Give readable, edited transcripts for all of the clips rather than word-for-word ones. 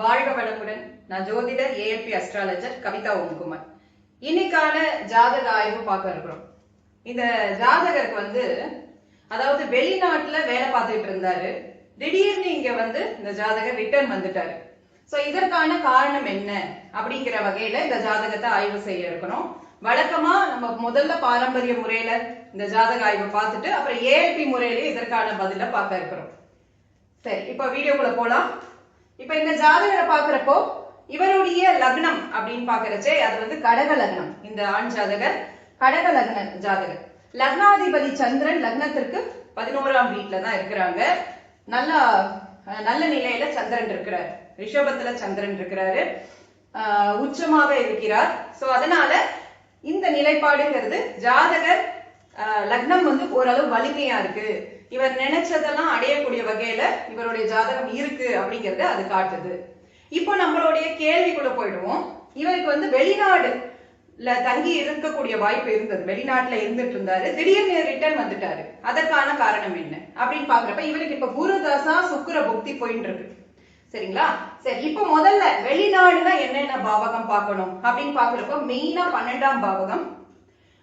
வாழ்க வளமுடன். நான் ஜோதிடர் ஏஎல்பி அஸ்ட்ராலஜர் கவிதா ஓம்குமார். இன்னைக்கான ஜாதக ஆய்வு பார்க்க இருக்கிறோம். இந்த ஜாதகருக்கு அதாவது வெளிநாட்டுல வேலை பார்த்துட்டு இருந்தாரு. திடீர்னு இங்க இந்த ஜாதகர் ரிட்டர்ன் வந்துட்டாரு. சோ இதற்கான காரணம் என்ன அப்படிங்கிற வகையில இந்த ஜாதகத்தை ஆய்வு செய்ய இருக்கிறோம். வழக்கமா நம்ம முதல்ல பாரம்பரிய முறையில இந்த ஜாதக ஆய்வு பார்த்துட்டு அப்புறம் ஏஎல்பி முறையில இதற்கான பதில பார்க்க இருக்கிறோம். சரி, இப்ப வீடியோக்குள்ள போலாம். இப்ப இந்த ஜாதகரை பாக்குறப்போ இவருடைய லக்னம் அப்படின்னு பாக்குறச்சே அது கடக லக்னம். இந்த ஆண் ஜாதகர் கடக லக்ன ஜாதகர். லக்னாதிபதி சந்திரன் லக்னத்திற்கு 11ஆம் வீட்டுல தான் இருக்கிறாங்க. நல்ல நிலையில சந்திரன் இருக்கிறார். ரிஷபத்துல சந்திரன் இருக்கிறாரு, உச்சமாக இருக்கிறார். சோ அதனால இந்த நிலைப்பாடுங்கிறது ஜாதகர் லக்னம் ஓரளவு வலிமையா இருக்கு, இவர் நினைச்சதெல்லாம் அடையக்கூடிய வகையில இவருடைய ஜாதகம் இருக்கு அப்படிங்கறது அது காட்டுது. இப்போ நம்மளுடைய கேள்விக்குள்ள போயிடுவோம். இவருக்கு வெளிநாடுல தங்கி இருக்கக்கூடிய வாய்ப்பு இருந்தது. வெளிநாட்டுல இருந்துட்டு இருந்தாரு, திடீர்னு ரிட்டர்ன் வந்துட்டாரு. அதற்கான காரணம் என்ன அப்படின்னு பாக்குறப்ப இவருக்கு இப்ப குரு தசா சுக்கிர புக்தி போயிட்டு இருக்கு. சரிங்களா? சரி, இப்ப முதல்ல வெளிநாடுனா என்னென்ன பாவகம் பார்க்கணும் அப்படின்னு பாக்குறப்ப மெயினா 12ஆம் பாவகம்,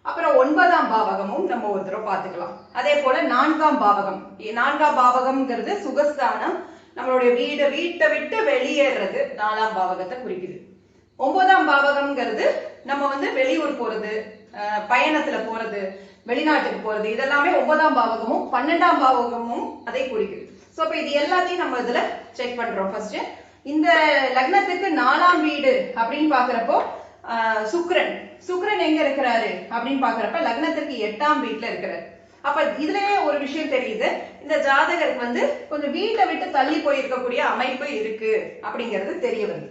அப்புறம் 9ஆம் பாவகமும் நம்ம ஒரு தடவை பார்த்துக்கலாம். அதே போல 4ஆம் பாவகம். 4ஆம் பாவகம்ங்கிறது சுகஸ்தானம், நம்மளுடைய வீட்டை விட்டு வெளியேறது 4ஆம் பாவகத்தை குறிக்குது. 9ஆம் பாவகம்ங்கிறது நம்ம வெளியூர் போறது, பயணத்துல போறது, வெளிநாட்டுக்கு போறது, இதெல்லாமே 9ஆம் பாவகமும் 12ஆம் பாவகமும் அதை குறிக்குது. சோ இப்ப இது எல்லாத்தையும் நம்ம இதுல செக் பண்றோம். ஃபர்ஸ்ட் இந்த லக்னத்துக்கு 4ஆம் வீடு அப்படின்னு பாக்குறப்போ சுக்கிரன் எங்க இருக்கிறாரு அப்படின்னு பாக்குறப்ப லக்னத்திற்கு 8ஆம் வீட்டுல இருக்கிறாரு. அப்ப இதுலயே ஒரு விஷயம் தெரியுது, இந்த ஜாதகருக்கு கொஞ்சம் வீட்டை விட்டு தள்ளி போயிருக்கக்கூடிய அமைப்பு இருக்கு அப்படிங்கிறது தெரிய வருது.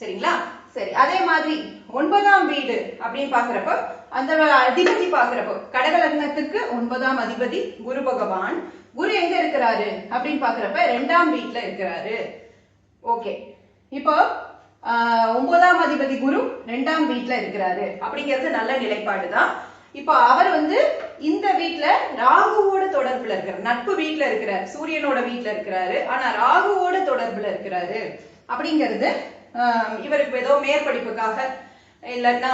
சரிங்களா? சரி, அதே மாதிரி 9ஆம் வீடு அப்படின்னு பாக்குறப்ப அந்த அதிபதி பாக்குறப்போ கடக லக்னத்துக்கு 9ஆம் அதிபதி குரு பகவான். குரு எங்க இருக்கிறாரு அப்படின்னு பாக்குறப்ப 2ஆம் வீட்டுல இருக்கிறாரு. ஓகே, இப்போ 9ஆம் அதிபதி குரு 2ஆம் வீட்டுல இருக்கிறாரு அப்படிங்கிறது நல்ல நிலைப்பாடுதான். இப்போ அவர் இந்த வீட்டுல ராகுவோட தொடர்புல இருக்கிறார், நட்பு வீட்டுல இருக்கிறார், சூரியனோட வீட்டுல இருக்கிறாரு. ஆனா ராகுவோட தொடர்புல இருக்கிறாரு அப்படிங்கிறது இவருக்கு ஏதோ மேற்படிப்புக்காக இல்லைன்னா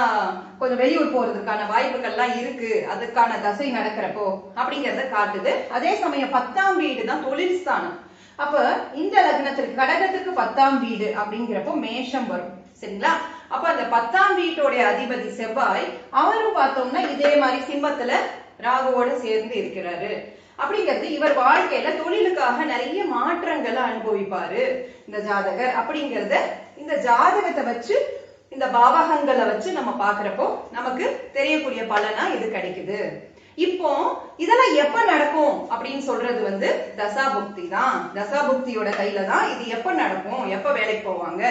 கொஞ்சம் வெளியூர் போறதுக்கான வாய்ப்புகள்லாம் இருக்கு, அதுக்கான தசை நடக்கிறப்போ அப்படிங்கறத காட்டுது. அதே சமயம் 10ஆம் வீடு தான் தொழில் ஸ்தானம். அப்ப இந்த லக்னத்திற்கு கடகத்துக்கு 10ஆம் வீடு அப்படிங்கிறப்போ மேஷம் வரும். சரிங்களா? அப்ப அந்த 10ஆம் வீட்டோடைய அதிபதி செவ்வாய், அவரும் பார்த்தோம்னா இதே மாதிரி சிம்மத்துல ராகுவோட சேர்ந்து இருக்கிறாரு. அப்படிங்கிறது இவர் வாழ்க்கையில தொழிலுக்காக நிறைய மாற்றங்களை அனுபவிப்பாரு இந்த ஜாதகர். அப்படிங்கறத இந்த ஜாதகத்தை வச்சு, இந்த பாவகங்களை வச்சு நம்ம பாக்குறப்போ நமக்கு தெரியக்கூடிய பலனா இது கிடைக்குது. இப்போ இதெல்லாம் எப்ப நடக்கும் அப்படின்னு சொல்றது தசாபுக்தி தான். தசாபுக்தியோட கையில தான் இது எப்ப நடக்கும், எப்ப வேலைக்கு போவாங்க,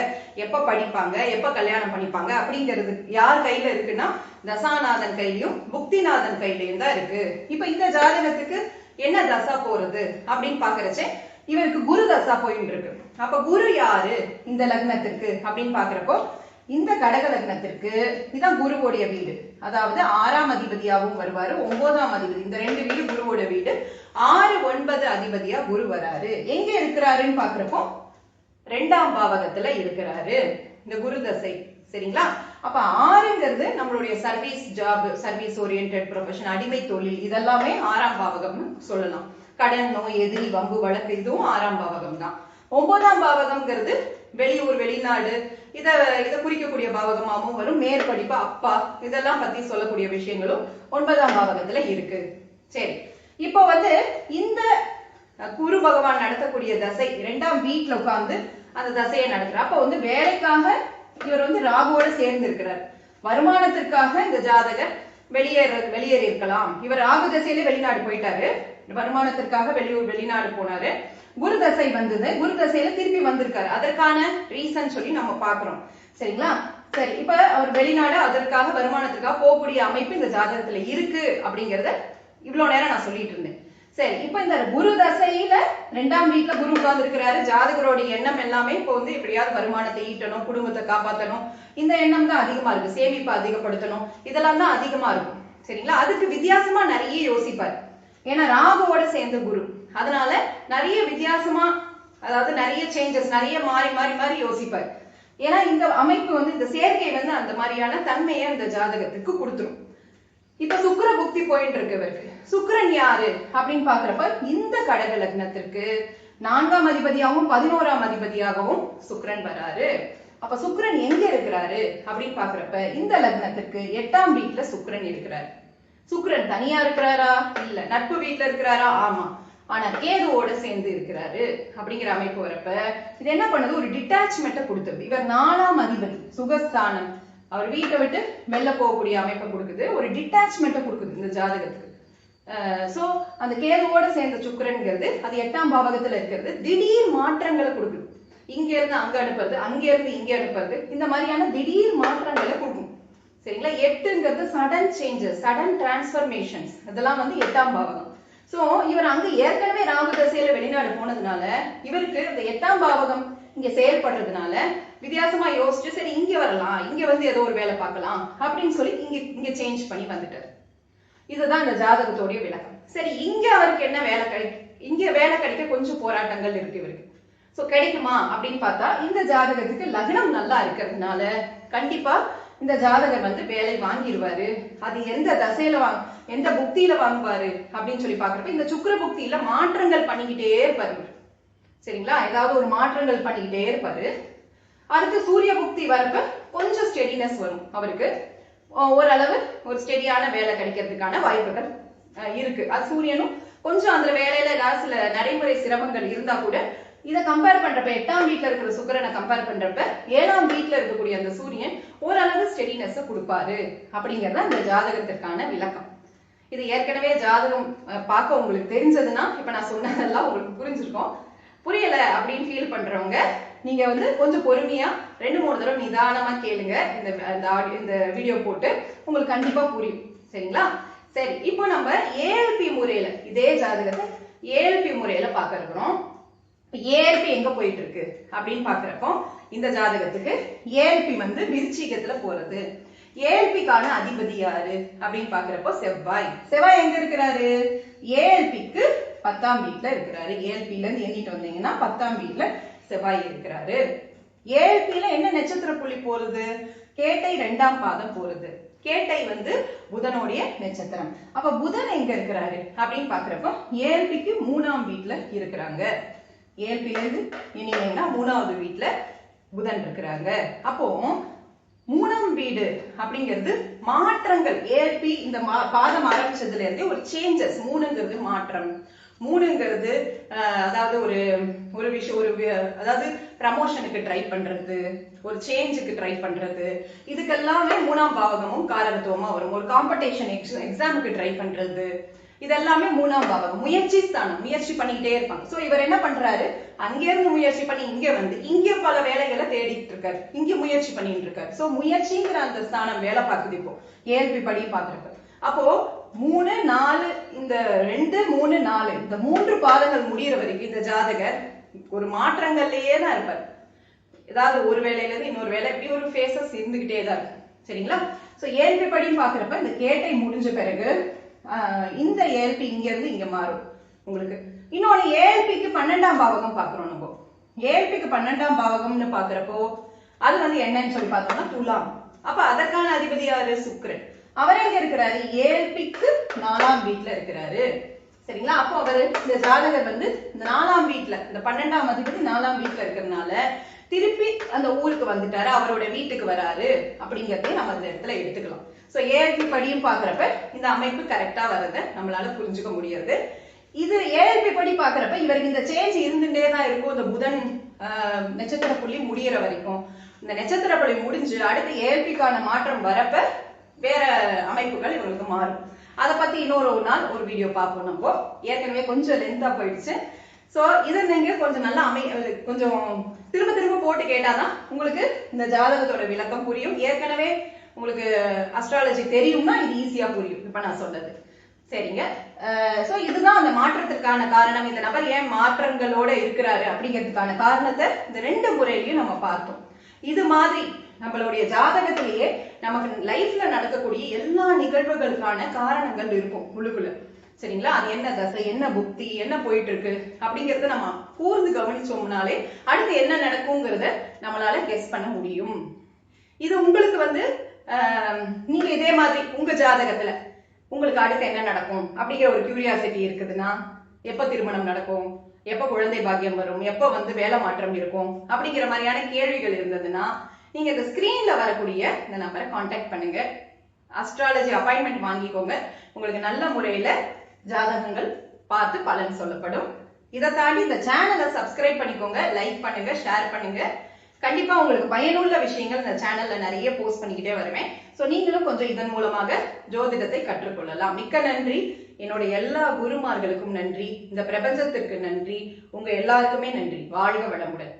எப்ப படிப்பாங்க, எப்ப கல்யாணம் பண்ணிப்பாங்க அப்படிங்கிறது யார் கையில இருக்குன்னா தசாநாதன் கையிலயும் புக்திநாதன் கையிலயும் தான் இருக்கு. இப்ப இந்த ஜாதகத்துக்கு என்ன தசா போறது அப்படின்னு பாக்குறச்சே இவருக்கு குரு தசா போயிட்டு இருக்கு. அப்ப குரு யாரு இந்த லக்னத்திற்கு அப்படின்னு பாக்குறப்போ இந்த கடக லக்னத்திற்கு இதான் குருவோடைய வீடு. அதாவது 6ஆம் அதிபதியாகவும் வருவாரு, 9ஆம் அதிபதி, இந்த 2 வீடு குருவோட வீடு. 6, 9 அதிபதியா குரு வராரு. எங்க இருக்கிறாருன்னு பாக்குறப்போ 2ஆம் பாவகத்துல இருக்கிறாரு இந்த குரு தசை. சரிங்களா? அப்ப 6ங்கிறது நம்மளுடைய service job, service oriented profession, அடிமை தொழில், இதெல்லாமே 6ஆம் பாவகம்னு சொல்லலாம். கடன், நோய், எதிரி, வம்பு, வழக்கு, இதுவும் 6ஆம் பாவகம் தான். 9ஆம் பாவகம்ங்கிறது வெளியூர், வெளிநாடு, இத குறிக்கக்கூடிய பாவகமாகவும் வரும். மேற்படிப்பு, அப்பா, இதெல்லாம் பத்தி சொல்லக்கூடிய விஷயங்களும் 9ஆம் பாவகத்துல இருக்கு. சரி, இப்போ இந்த குரு பகவான் நடத்தக்கூடிய தசை 2ஆம் வீட்டுல உட்கார்ந்து அந்த தசையை நடத்துற. அப்ப வேலைக்காக இவர் ராகுவோட சேர்ந்து இருக்கிறார். வருமானத்திற்காக இந்த ஜாதகர் வெளியேறி இருக்கலாம். இவர் ராகு தசையில வெளிநாடு போயிட்டாரு, வருமானத்திற்காக வெளிநாடு போனாரு. குரு தசை வந்தது, குரு தசையில திருப்பி வந்திருக்காரு. அதற்கான ரீசன் சொல்லி நம்ம பாக்குறோம். சரிங்களா? சரி, இப்ப அவர் வெளிநாடு அதற்காக வருமானத்திற்காக போகக்கூடிய அமைப்பு இந்த ஜாதகத்துல இருக்கு அப்படிங்கறத இவ்வளவு நேரம் நான் சொல்லிட்டு இருந்தேன். சரி, இப்ப இந்த குரு தசையில 2ஆம் வீட்டுல குரு உட்கார்ந்து இருக்கிறாரு. ஜாதகருடைய எண்ணம் எல்லாமே இப்போ எப்படியாவது வருமானத்தை ஈட்டணும், குடும்பத்தை காப்பாற்றணும், இந்த எண்ணம் தான் அதிகமா இருக்கு. சேமிப்பை அதிகப்படுத்தணும், இதெல்லாம் தான் அதிகமா இருக்கும். சரிங்களா? அதுக்கு வித்தியாசமா நிறைய யோசிப்பார். ஏன்னா ராகுவோட சேர்ந்த குரு, அதனால நிறைய வித்தியாசமா அதாவது நிறைய சேஞ்சஸ், நிறைய மாறி மாறி மாறி யோசிப்பார். ஏன்னா இந்த அமைப்பு வந்து இந்த சேர்க்கை வந்து அந்த மாதிரியான தன்மையை அந்த ஜாதகத்துக்கு கொடுத்துரும். இப்ப சுக்கிர புக்தி போயிட்டு இருக்கு இவருக்கு. சுக்கிரன் யாரு அப்படின்னு பாக்குறப்ப இந்த கடக லக்னத்திற்கு 4ஆம் அதிபதியாகவும் 11ஆம் அதிபதியாகவும் சுக்கிரன் வராரு. அப்ப சுக்கிரன் எங்க இருக்கிறாரு அப்படின்னு பாக்குறப்ப இந்த லக்னத்திற்கு 8ஆம் வீட்டுல சுக்கிரன் இருக்கிறாரு. சுக்கிரன் தனியா இருக்கிறாரா? இல்ல. நட்பு வீட்டுல இருக்கிறாரா? ஆமா. ஆனா கேதுவோட சேர்ந்து இருக்கிறாரு அப்படிங்கிற அமைப்பு வரப்ப இது என்ன பண்ணுது? ஒரு டிட்டாச்மெண்ட்டை கொடுத்துருது. இவர் 4ஆம் அதிபதி, சுகஸ்தானம், அவர் வீட்டை விட்டு வெளில போகக்கூடிய அமைப்பை கொடுக்குது, ஒரு டிட்டாச்மெண்ட்டை கொடுக்குது இந்த ஜாதகத்துக்கு. சோ அந்த கேதுவோட சேர்ந்த சுக்கிரன்ங்கிறது அது 8ஆம் பாவகத்துல இருக்கிறது, திடீர் மாற்றங்களை கொடுக்குது. இங்க இருந்து அங்க அனுப்புறது, அங்க இருந்து இங்க அனுப்புறது, இந்த மாதிரியான திடீர் மாற்றங்களை கொடுக்கும். சரிங்களா? 8ங்கிறது சடன் சேஞ்சஸ், சடன் டிரான்ஸ்பர்மேஷன்ஸ், இதெல்லாம் வந்து 8ஆம் பாவகம். சோ இவர் அங்க ஏற்கனவே ராகு தசையில வெளிநாடு போனதுனால இவருக்கு இந்த 8ஆம் பாவகம் இங்க செயல்படுறதுனால வித்தியாசமா யோசிச்சு சரி இங்க வரலாம், இங்க வந்து ஏதோ ஒரு வேலை பார்க்கலாம் அப்படின்னு சொல்லி இங்க சேஞ்ச் பண்ணி வந்துட்டார். இதுதான் இந்த ஜாதகத்தோடைய விளக்கம். சரி, இங்க அவருக்கு என்ன வேலை இங்க வேலை கிடைக்க கொஞ்சம் போராட்டங்கள் இருக்கு இவருக்கு. சோ கிடைக்குமா அப்படின்னு பார்த்தா இந்த ஜாதகத்துக்கு லக்னம் நல்லா இருக்கிறதுனால கண்டிப்பா இந்த ஜாதகர் வந்து வேலை வாங்கிடுவாரு. அது எந்த தசையில எந்த புக்தியில வாங்குவாரு அப்படின்னு சொல்லி பாக்குறப்ப இந்த சுக்கிர புக்தியில மாற்றங்கள் பண்ணிக்கிட்டே இருப்பாரு. சரிங்களா? ஏதாவது ஒரு மாற்றங்கள் பண்ணிக்கிட்டே இருப்பாரு. அடுத்து சூரிய புக்தி வரப்ப கொஞ்சம் ஸ்டெடினஸ் வரும் அவருக்கு. ஓரளவு ஒரு ஸ்டெடியான வேலை கிடைக்கிறதுக்கான வாய்ப்புகள் இருக்கு. அது சூரியனும் கொஞ்சம் அந்த வேலையில ஏதாவது சில நடைமுறை சிரமங்கள் இருந்தா கூட இதை கம்பேர் பண்றப்ப 8ஆம் வீட்டுல இருக்கிற சுக்கிரனை கம்பேர் பண்றப்ப 7ஆம் வீட்டுல இருக்கக்கூடிய அந்த சூரியன் ஓரளவு ஸ்டெடினஸ் கொடுப்பாரு அப்படிங்கறது அந்த ஜாதகத்திற்கான விளக்கம். இது ஏற்கனவே ஜாதகம் பார்க்க உங்களுக்கு தெரிஞ்சதுன்னா இப்ப நான் சொன்னதெல்லாம் உங்களுக்கு புரிஞ்சிருக்கும். புரியல அப்படின்னு ஃபீல் பண்றவங்க நீங்க வந்து கொஞ்சம் பொறுமையா 2-3 தடவை நிதானமா கேளுங்க. இந்த வீடியோ போட்டு உங்களுக்கு கண்டிப்பா புரியும். சரிங்களா? சரி, இப்போ நம்ம ஏஎல்பி முறையில இதே ஜாதகத்தை ஏஎல்பி முறையில பார்க்க இருக்கிறோம். ஏஎல்பி எங்க போயிட்டு இருக்கு அப்படின்னு பாக்குறப்போ இந்த ஜாதகத்துக்கு ஏஎல்பி வந்து விருச்சிகத்துல போறது. ஏஎல்பிக்கான அதிபதி யாரு அப்படின்னு பாக்குறப்போ செவ்வாய். செவ்வாய் எங்க இருக்கிறாரு? ஏஎல்பிக்கு 10ஆம் வீட்டுல இருக்கிறாரு. ஏஎல்பில இருந்து எண்ணிட்டு வந்தீங்கன்னா 10ஆம் வீட்டுல செவ்வாய் இருக்கிறாரு. ஏஎல்பில என்ன நட்சத்திர புள்ளி போறது? கேட்டை 2ஆம் பாதம் போறது. கேட்டை வந்து புதனுடைய நட்சத்திரம். அப்ப புதன் எங்க இருக்கிறாரு அப்படின்னு பாக்குறப்போ ஏஎல்பிக்கு 3ஆம் வீட்டுல இருக்கிறாங்க. ஏஎல்பில இருந்து எண்ணிங்கன்னா 3ஆவது வீட்டுல புதன் இருக்கிறாங்க. அப்போ 3ஆம் வீடு அப்படிங்கிறது மாற்றங்கள். ஏஎல்பி இந்த பாதம் ஆரம்பிச்சதுல இருந்து ஒரு சேஞ்சஸ். 3ங்கிறது மாற்றம். 3ங்கிறது அதாவது ஒரு விஷயம், அதாவது ப்ரமோஷனுக்கு ட்ரை பண்றது, ஒரு சேஞ்சுக்கு ட்ரை பண்றது, இதுக்கெல்லாமே 3ஆம் பாவகமும் காரகத்துவமா வரும். ஒரு காம்படிஷன் எக்ஸாமுக்கு ட்ரை பண்றது, இதெல்லாமே 3ஆம் பாவகம். முயற்சி ஸ்தானம், முயற்சி பண்ணிக்கிட்டே இருப்பாங்க. சோ இவர் என்ன பண்றாரு? அங்கிருந்து முயற்சி பண்ணி இங்க வந்து இங்க பல வேலைகளை தேடிட்டு இருக்காரு, இங்க முயற்சி பண்ணிட்டு இருக்காரு. சோ முயற்சிங்கிற அந்த ஸ்தானம் வேலை பார்க்குது இப்போ ஏஎல்பி படி பாக்குறப்ப. அப்போ 3, 4 இந்த 2, 3, 4 இந்த 3 பாதங்கள் முடிகிற வரைக்கும் இந்த ஜாதகர் ஒரு மாற்றங்கள்லயே தான் இருப்பார். ஏதாவது ஒரு வேலையில இருந்து இன்னொரு வேலை, இப்படி ஒரு ஃபேஸஸ் இருந்துகிட்டே தான் இருக்கும். சரிங்களா? சோ ஏஎல்பி படி பாக்குறப்ப இந்த கேட்டை முடிஞ்ச பிறகு இந்த ஏஎல்பி இங்க இருந்து இங்க மாறும் உங்களுக்கு. இன்னொன்னு ஏஎல்பிக்கு 12ஆம் பாவகம் பாக்குறோம் நம்ம. ஏஎல்பிக்கு 12ஆம் பாவகம்னு பாக்குறப்போ அது வந்து என்னன்னு சொல்லி பார்த்தோம்னா துலாம். அப்ப அதற்கான அதிபதி யாரு? சுக்கிரன். அவர் எங்க இருக்கிறாரு? ஏஎல்பிக்கு 4ஆம் வீட்டுல இருக்கிறாரு. சரிங்களா? அப்போ அவரு இந்த ஜாதகர் வந்து இந்த 4ஆம் வீட்டுல, இந்த 12ஆம் அதிபதி 4ஆம் வீட்டுல இருக்கிறதுனால திருப்பி அந்த ஊருக்கு வந்துட்டாரு, அவரோட வீட்டுக்கு வராரு அப்படிங்கறதே நம்ம இந்த இடத்துல எடுத்துக்கலாம். சோ ஏஎல்பி படியும் பாக்குறப்ப இந்த அமைப்பு கரெக்டா வரத நம்மளால புரிஞ்சுக்க முடியாது. இது ஏஎல்பி படி பாக்குறப்ப இவருக்கு இந்த சேஞ்ச் இருந்துட்டே தான் இருக்கும். இந்த புதன் நட்சத்திர புள்ளி முடிகிற வரைக்கும். இந்த நட்சத்திர புள்ளி முடிஞ்சு அடுத்து ஏஎல்பிக்கான மாற்றம் வரப்ப வேற அமைப்புகள் இவங்களுக்கு மாறும். அதை பத்தி இன்னொரு நாள் ஒரு வீடியோ பார்ப்போம். நம்ம ஏற்கனவே கொஞ்சம் லென்த்தா போயிடுச்சு. சோ இதை நீங்க கொஞ்சம் நல்லா கொஞ்சம் திரும்ப திரும்ப போட்டு கேட்டாதான் உங்களுக்கு இந்த ஜாதகத்தோட விளக்கம் புரியும். ஏற்கனவே உங்களுக்கு அஸ்ட்ராலஜி தெரியும்னா இது ஈஸியா புரியும் இப்ப நான் சொன்னது. சரிங்க? சோ இதுதான் அந்த மாற்றத்திற்கான காரணம். இந்த நபர் ஏன் மாற்றங்களோட இருக்கிறாரு அப்படிங்கிறதுக்கான காரணத்தை இந்த 2 முறையிலையும் நம்ம பார்த்தோம். இது மாதிரி நம்மளுடைய ஜாதகத்திலேயே நமக்கு லைஃப்ல நடக்கக்கூடிய எல்லா நிகழ்வுகளுக்கான காரணங்கள் இருக்கும் உள்ளுக்குள்ள. சரிங்களா? அது என்ன தசை, என்ன புக்தி, என்ன போயிட்டு இருக்கு அப்படிங்கறத நம்ம கூர்ந்து கவனிச்சோம்னாலே அடுத்து என்ன நடக்குங்கிறத நம்மளால கெஸ் பண்ண முடியும். இது உங்களுக்கு வந்து நீங்க இதே மாதிரி உங்க ஜாதகத்துல உங்களுக்கு அடுத்து என்ன நடக்கும் அப்படிங்கிற ஒரு கியூரியாசிட்டி இருக்குதுன்னா, எப்ப திருமணம் நடக்கும், எப்ப குழந்தை பாக்கியம் வரும், எப்ப வந்து வேலை மாற்றம் இருக்கும் அப்படிங்கிற மாதிரியான கேள்விகள் இருந்ததுன்னா நீங்க இந்த ஸ்கிரீன்ல வரக்கூடிய இந்த நம்பரை கான்டாக்ட் பண்ணுங்க. அஸ்ட்ராலஜி அப்பாயின்மெண்ட் வாங்கிக்கோங்க. உங்களுக்கு நல்ல முறையில ஜாதகங்கள் பார்த்து பலன் சொல்லப்படும். இதை தாண்டி இந்த சேனலை சப்ஸ்கிரைப் பண்ணிக்கோங்க, லைக் பண்ணுங்க, ஷேர் பண்ணுங்க. கண்டிப்பா உங்களுக்கு பயனுள்ள விஷயங்கள் இந்த சேனல்ல நிறைய போஸ்ட் பண்ணிக்கிட்டே வருவேன். சோ நீங்களும் கொஞ்சம் இதன் மூலமாக ஜோதிடத்தை கற்றுக்கொள்ளலாம். மிக்க நன்றி. என்னோட எல்லா குருமார்களுக்கும் நன்றி, இந்த பிரபஞ்சத்திற்கு நன்றி, உங்க எல்லாருக்குமே நன்றி. வாழ்க வளமுடன்.